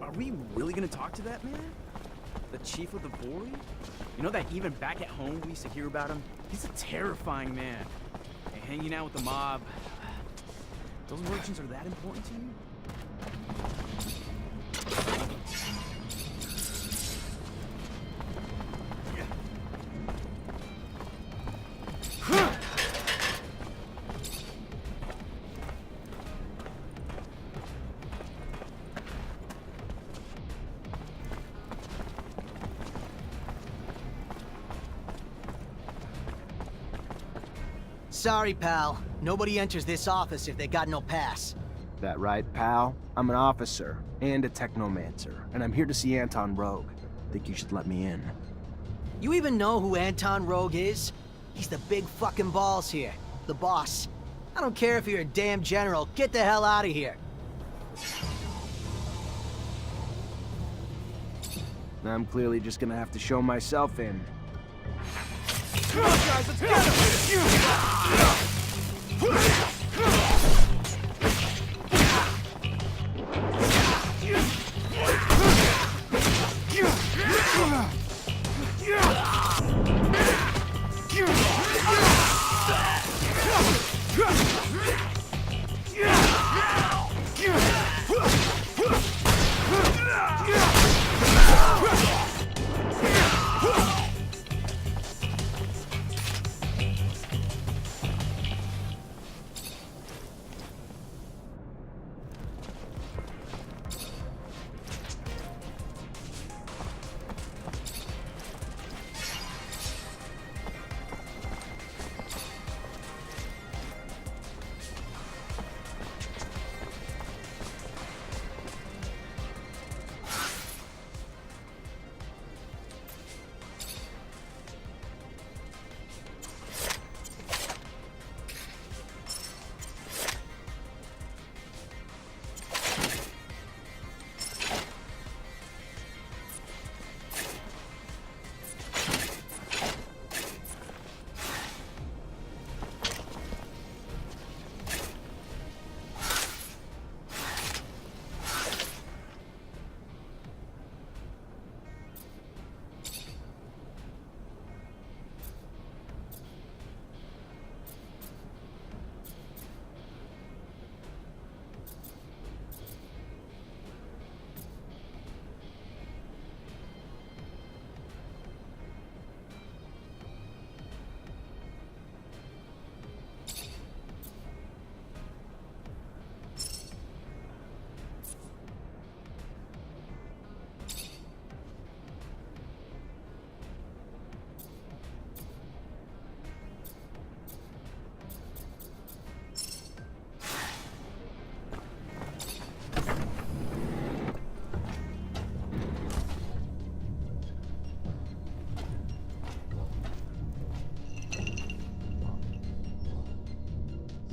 are we really gonna talk to that man? The chief of the Bory? You know that even back at home we used to hear about him? He's a terrifying man. And hanging out with the mob. Those merchants are that important to you? Sorry, pal. Nobody enters this office if they got no pass. That right, pal? I'm an officer and a Technomancer, and I'm here to see Anton Rogue. Think you should let me in. You even know who Anton Rogue is? He's the big fucking balls here. The boss. I don't care if you're a damn general. Get the hell out of here. I'm clearly just gonna have to show myself in. Come on, guys, let's get him!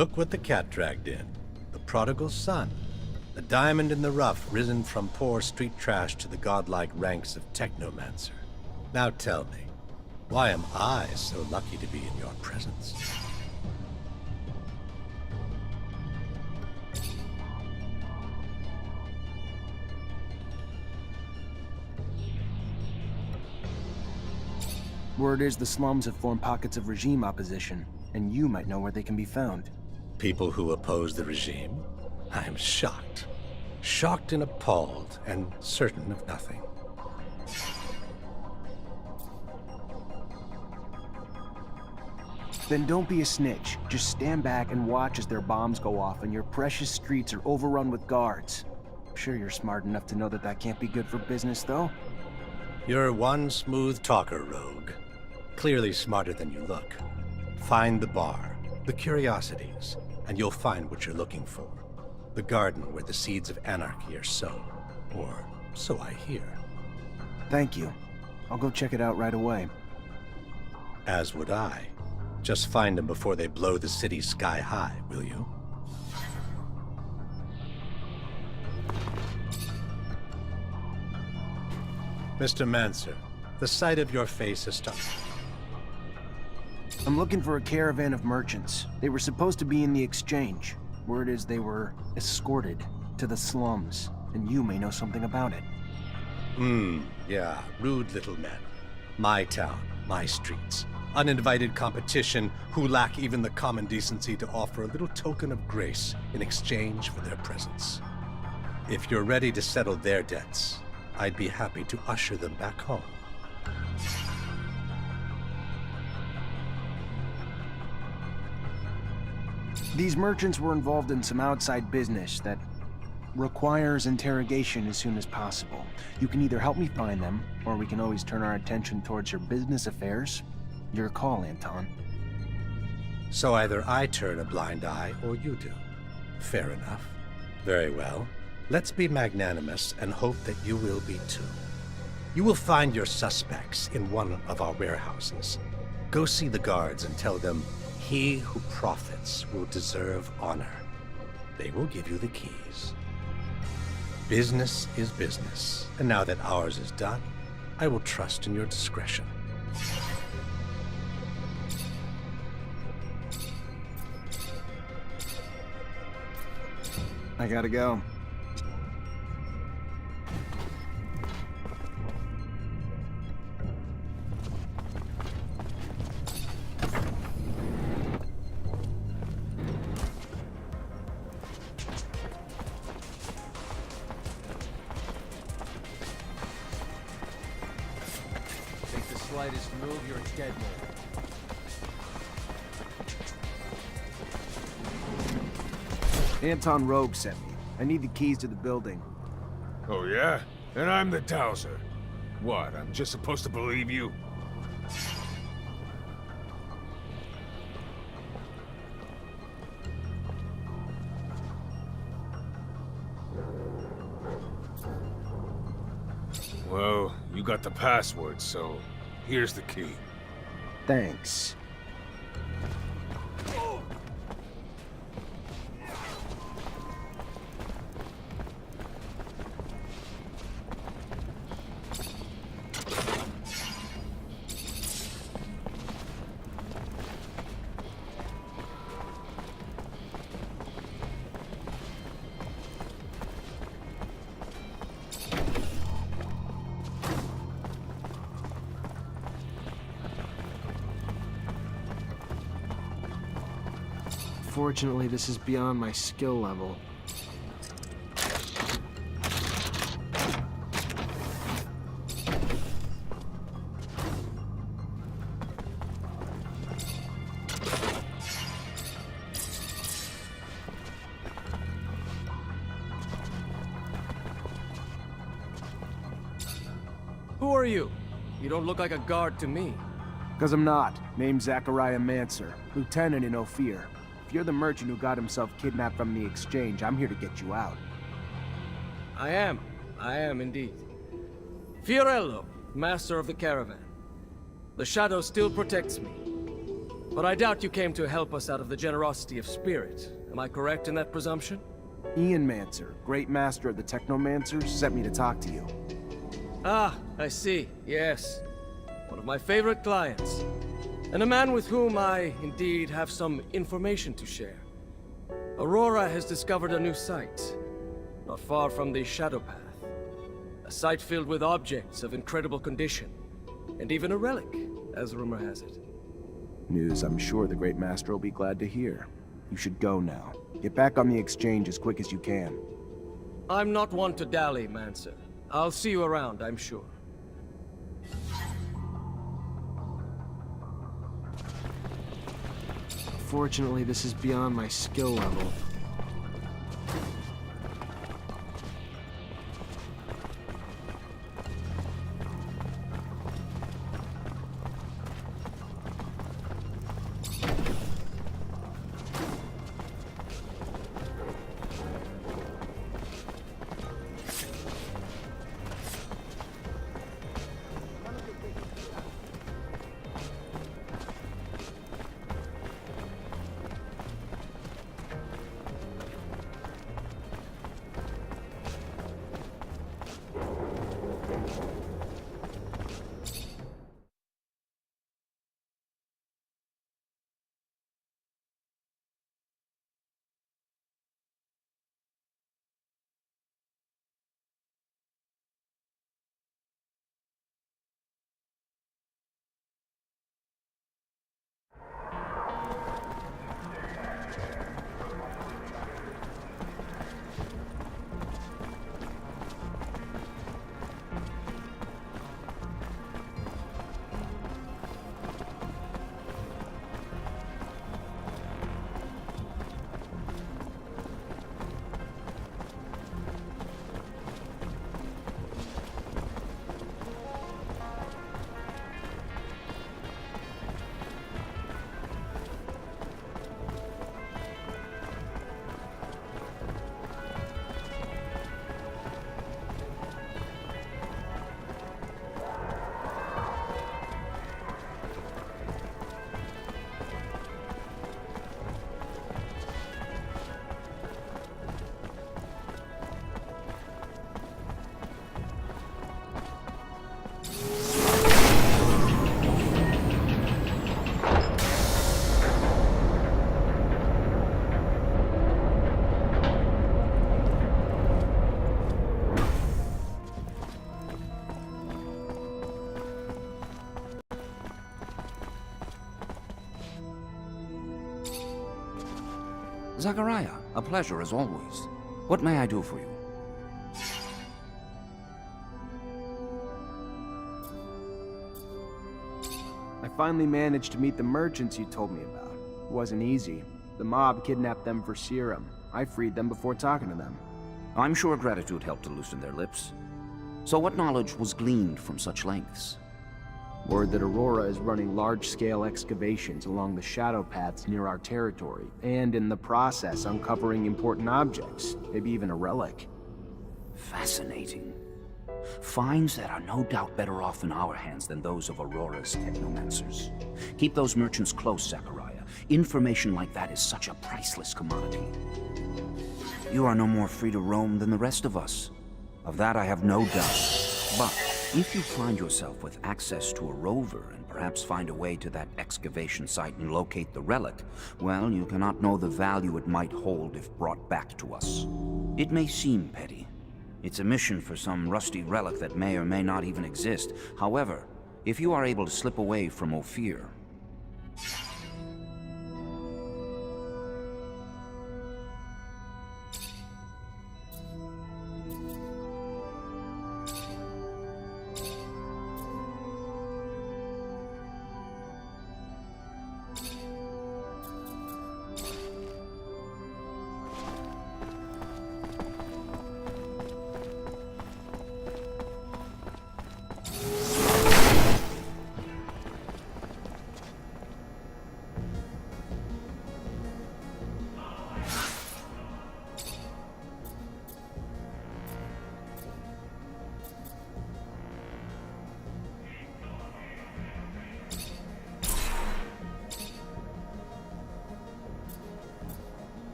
Look what the cat dragged in. The prodigal son. A diamond in the rough, risen from poor street trash to the godlike ranks of Technomancer. Now tell me, why am I so lucky to be in your presence? Word is the slums have formed pockets of regime opposition, and you might know where they can be found. People who oppose the regime? I am shocked. Shocked and appalled, and certain of nothing. Then don't be a snitch. Just stand back and watch as their bombs go off and your precious streets are overrun with guards. I'm sure you're smart enough to know that that can't be good for business, though. You're one smooth talker, Rogue. Clearly smarter than you look. Find the bar, the curiosities, and you'll find what you're looking for. The garden where the seeds of anarchy are sown. Or so I hear. Thank you. I'll go check it out right away. As would I. Just find them before they blow the city sky high, will you? Mr. Mancer, the sight of your face has struck. I'm looking for a caravan of merchants. They were supposed to be in the exchange. Word is they were escorted to the slums. and you may know something about it. Yeah, rude little men. My town, my streets. Uninvited competition who lack even the common decency to offer a little token of grace in exchange for their presence. If you're ready to settle their debts, I'd be happy to usher them back home. These merchants were involved in some outside business that requires interrogation as soon as possible. You can either help me find them, or we can always turn our attention towards your business affairs. Your call, Anton. So either I turn a blind eye, or you do. Fair enough. Very well. Let's be magnanimous and hope that you will be too. You will find your suspects in one of our warehouses. Go see the guards and tell them, he who profits will deserve honor. They will give you the keys. Business is business, and now that ours is done, I will trust in your discretion. I gotta go. Make the slightest move, you're a dead man. Anton Rogue sent me. I need the keys to the building. Oh yeah? And I'm the Dowser. What, I'm just supposed to believe you? Well, you got the password, so here's the key. Thanks. Fortunately, this is beyond my skill level. Who are you? You don't look like a guard to me. 'Cause I'm not. Name's Zachariah Mancer, lieutenant in Ophir. If you're the merchant who got himself kidnapped from the exchange, I'm here to get you out. I am indeed. Fiorello, master of the caravan. The shadow still protects me. But I doubt you came to help us out of the generosity of spirit. Am I correct in that presumption? Ian Mancer, great master of the Technomancers, sent me to talk to you. Ah, I see. Yes. One of my favorite clients. And a man with whom I, indeed, have some information to share. Aurora has discovered a new site, not far from the Shadow Path. A site filled with objects of incredible condition, and even a relic, as rumor has it. News I'm sure the great master will be glad to hear. You should go now. Get back on the exchange as quick as you can. I'm not one to dally, Mancer. I'll see you around, I'm sure. Fortunately, this is beyond my skill level. Zachariah, a pleasure as always. What may I do for you? I finally managed to meet the merchants you told me about. It wasn't easy. The mob kidnapped them for serum. I freed them before talking to them. I'm sure gratitude helped to loosen their lips. So what knowledge was gleaned from such lengths? Word that Aurora is running large-scale excavations along the shadow paths near our territory, and in the process uncovering important objects, maybe even a relic. Fascinating. Finds that are no doubt better off in our hands than those of Aurora's Technomancers. Keep those merchants close, Zachariah. Information like that is such a priceless commodity. You are no more free to roam than the rest of us. Of that I have no doubt. But if you find yourself with access to a rover and perhaps find a way to that excavation site and locate the relic, well, you cannot know the value it might hold if brought back to us. It may seem petty. It's a mission for some rusty relic that may or may not even exist. However, if you are able to slip away from Ophir,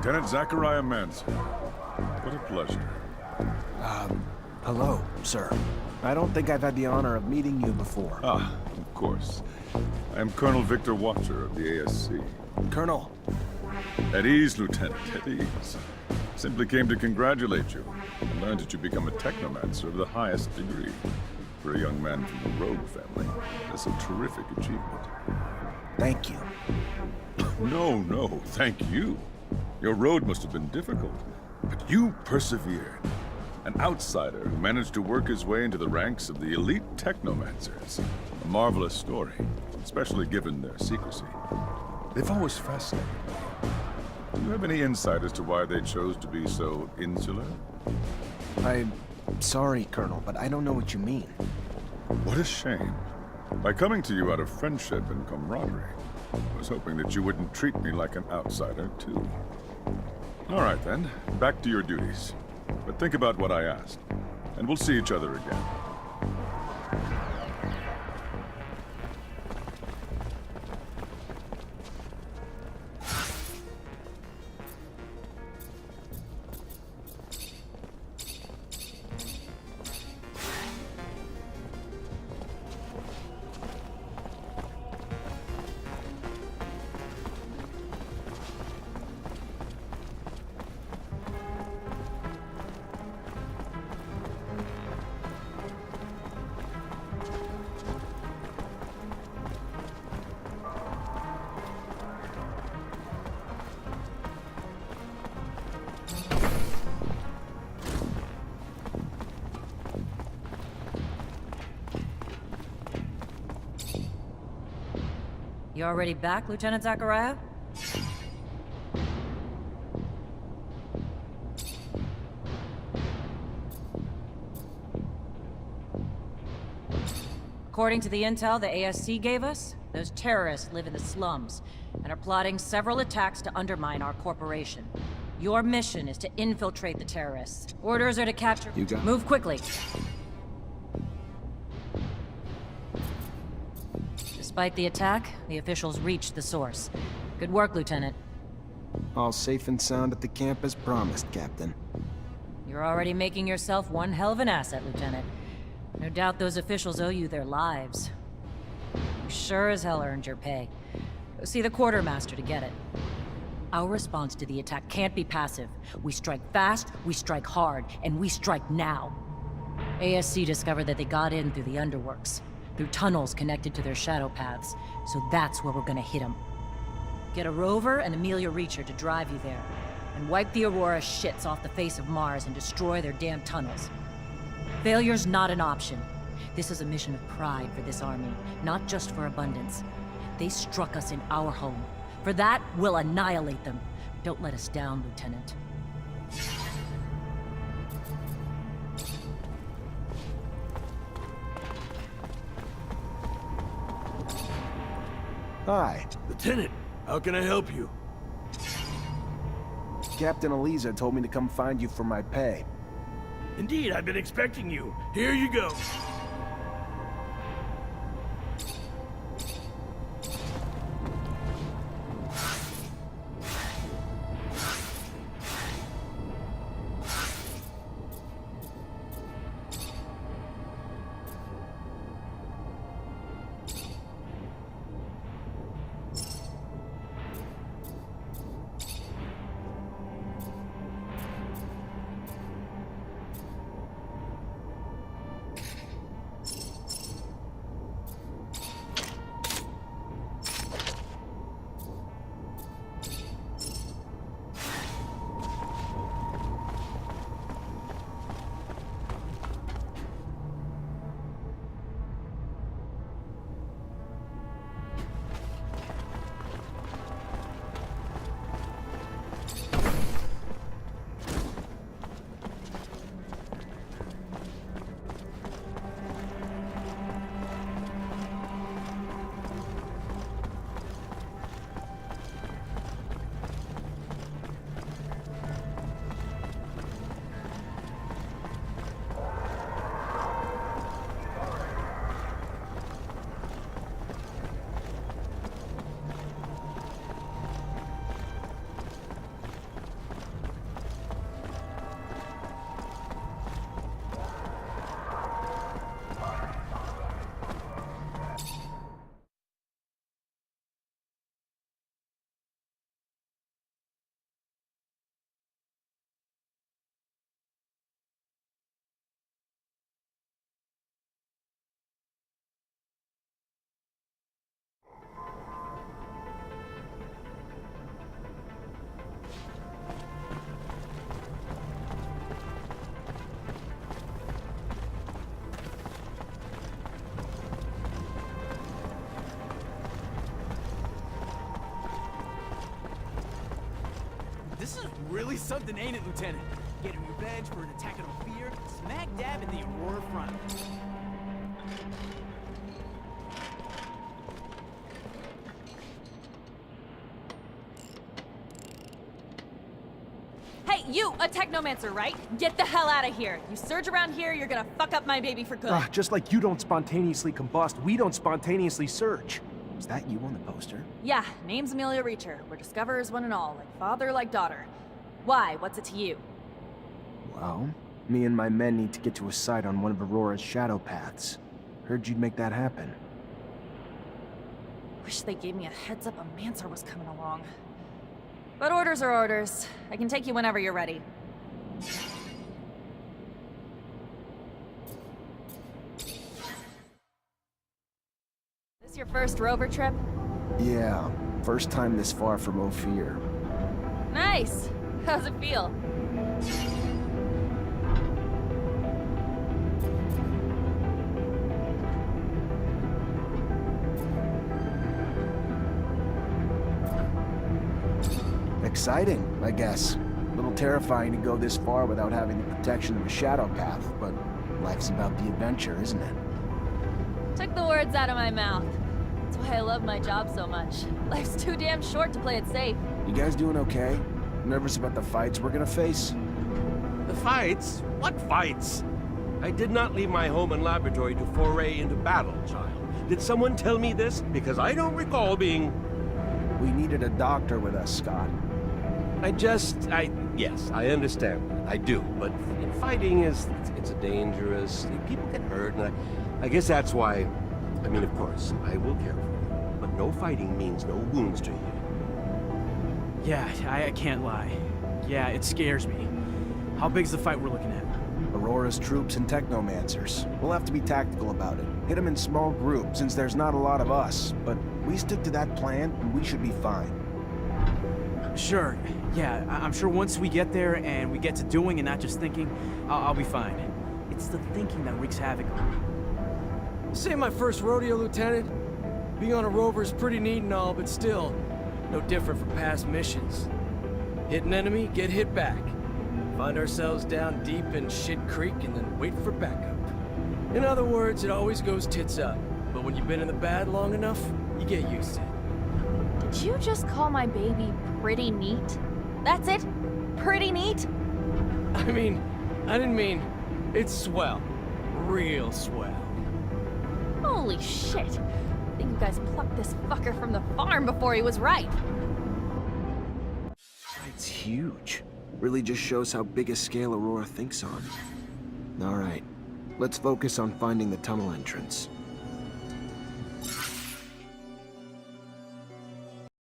Lieutenant Zachariah Manson. What a pleasure. Hello, sir. I don't think I've had the honor of meeting you before. Ah, of course. I am Colonel Victor Watcher of the ASC. Colonel, At ease, Lieutenant, at ease. Simply came to congratulate you and learned that you become a Technomancer of the highest degree. For a young man from the Rogue family, that's a terrific achievement. thank you. No, thank you. Your road must have been difficult, but you persevered. An outsider who managed to work his way into the ranks of the elite Technomancers. A marvelous story, especially given their secrecy. They've always fascinated me. Do you have any insight as to why they chose to be so insular? I'm sorry, Colonel, but I don't know what you mean. What a shame. By coming to you out of friendship and camaraderie, I was hoping that you wouldn't treat me like an outsider, too. All right, then. Back to your duties. But think about what I asked, and we'll see each other again. You already back, Lieutenant Zachariah? According to the intel the ASC gave us, those terrorists live in the slums and are plotting several attacks to undermine our corporation. Your mission is to infiltrate the terrorists. Orders are to capture... You got it. Move quickly. Despite the attack, the officials reached the source. Good work, Lieutenant. All safe and sound at the camp as promised, Captain. You're already making yourself one hell of an asset, Lieutenant. No doubt those officials owe you their lives. You sure as hell earned your pay. Go see the quartermaster to get it. Our response to the attack can't be passive. We strike fast, we strike hard, and we strike now. ASC discovered that they got in through the underworks, through tunnels connected to their shadow paths, so that's where we're gonna hit them. Get a rover and Amelia Reacher to drive you there, and wipe the Aurora shits off the face of Mars and destroy their damn tunnels. Failure's not an option. This is a mission of pride for this army, not just for abundance. They struck us in our home. For that, we'll annihilate them. Don't let us down, Lieutenant. Hi. Lieutenant, how can I help you? Captain Eliza told me to come find you for my pay. Indeed, I've been expecting you. Here you go. This is really something, ain't it, Lieutenant? Getting revenge for an attack on Ophir, smack dab in the Aurora front. Hey, you, a Technomancer, right? Get the hell out of here. You surge around here, you're gonna fuck up my baby for good. Just like you don't spontaneously combust, we don't spontaneously search. Is that you on the poster? Yeah, name's Amelia Reacher. We're discoverers one and all, like father, like daughter. Why? What's it to you? Well, me and my men need to get to a site on one of Aurora's shadow paths. Heard you'd make that happen. Wish they gave me a heads up a Mancer was coming along. But orders are orders. I can take you whenever you're ready. This your first rover trip? Yeah, first time this far from Ophir. Nice! How's it feel? Exciting, I guess. A little terrifying to go this far without having the protection of a shadow path, but life's about the adventure, isn't it? Took the words out of my mouth. That's why I love my job so much. Life's too damn short to play it safe. You guys doing okay? Nervous about the fights we're gonna face? The fights? What fights? I did not leave my home and laboratory to foray into battle, child. Did someone tell me this? Because I don't recall being... We needed a doctor with us, Scott. Yes, I understand. I do. But fighting it's a dangerous... People get hurt, and I guess that's why... I mean, of course, I will care for you. But no fighting means no wounds to you. Yeah, I can't lie. Yeah, it scares me. How big's the fight we're looking at? Aurora's troops and Technomancers. We'll have to be tactical about it. Hit them in small groups, since there's not a lot of us. But we stick to that plan, and we should be fine. Sure. Yeah, I'm sure once we get there and we get to doing and not just thinking, I'll be fine. It's the thinking that wreaks havoc on me. This ain't my first rodeo, Lieutenant. Being on a rover is pretty neat and all, but still, no different from past missions. Hit an enemy, get hit back. Find ourselves down deep in Shit Creek and then wait for backup. In other words, it always goes tits up. But when you've been in the bad long enough, you get used to it. Did you just call my baby pretty neat? That's it? Pretty neat? I didn't mean, it's swell. Real swell. Holy shit. I think you guys plucked this fucker from the farm before he was ripe. It's huge. Really just shows how big a scale Aurora thinks on. All right, let's focus on finding the tunnel entrance.